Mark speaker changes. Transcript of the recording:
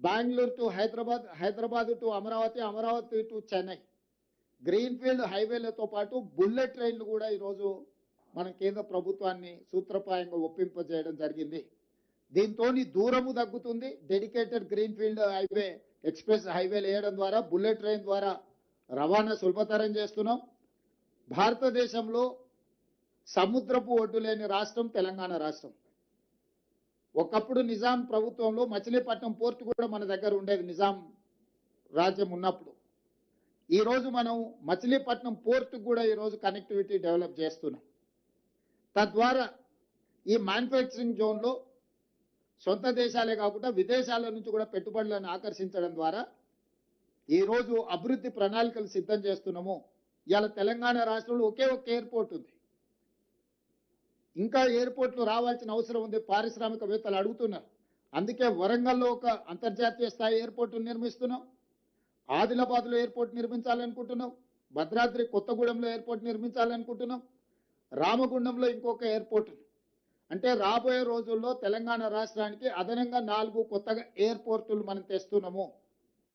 Speaker 1: Bengaluru to Hyderabad, Hyderabad to Amaravati, Amaravati to Chennai greenfield హైవేలతో పాటు bullet ట్రైన్లు కూడా ఈరోజు మన కేంద్ర ప్రభుత్వాన్ని సూత్రప్రాయంగా ఒప్పింపజేయడం జరిగింది. దీంతో దూరము తగ్గుతుంది. డెడికేటెడ్ గ్రీన్ఫీల్డ్ హైవే, ఎక్స్ప్రెస్ హైవేలు వేయడం ద్వారా, బుల్లెట్ ట్రైన్ ద్వారా రవాణా సులభతరం చేస్తున్నాం. భారతదేశంలో సముద్రపు ఒడ్డు లేని రాష్ట్రం తెలంగాణ రాష్ట్రం. ఒకప్పుడు నిజాం ప్రభుత్వంలో మచిలీపట్నం పోర్టు కూడా మన దగ్గర ఉండేది, నిజాం రాజ్యం ఉన్నప్పుడు. ఈ రోజు మనం మచిలీపట్నం పోర్టు కూడా ఈరోజు కనెక్టివిటీ డెవలప్ చేస్తున్నాం. తద్వారా ఈ మ్యానుఫ్యాక్చరింగ్ జోన్లో సొంత దేశాలే కాకుండా విదేశాల నుంచి కూడా పెట్టుబడులను ఆకర్షించడం ద్వారా ఈరోజు అభివృద్ధి ప్రణాళికలు సిద్ధం చేస్తున్నాము. ఇవాళ తెలంగాణ రాష్ట్రంలో ఒకే ఒక ఎయిర్పోర్ట్ ఉంది. ఇంకా ఎయిర్పోర్ట్లు రావాల్సిన అవసరం ఉంది. పారిశ్రామికవేత్తలు అడుగుతున్నారు. అందుకే వరంగల్లో ఒక అంతర్జాతీయ స్థాయి ఎయిర్పోర్ట్ నిర్మిస్తున్నాం. ఆదిలాబాద్లో ఎయిర్పోర్ట్ నిర్మించాలనుకుంటున్నాం. భద్రాద్రి కొత్తగూడెంలో ఎయిర్పోర్ట్ నిర్మించాలనుకుంటున్నాం. రామగుండంలో ఇంకొక ఎయిర్పోర్ట్. అంటే రాబోయే రోజుల్లో తెలంగాణ రాష్ట్రానికి అదనంగా 4 కొత్తగా ఎయిర్పోర్టులు మనం తెస్తున్నాము.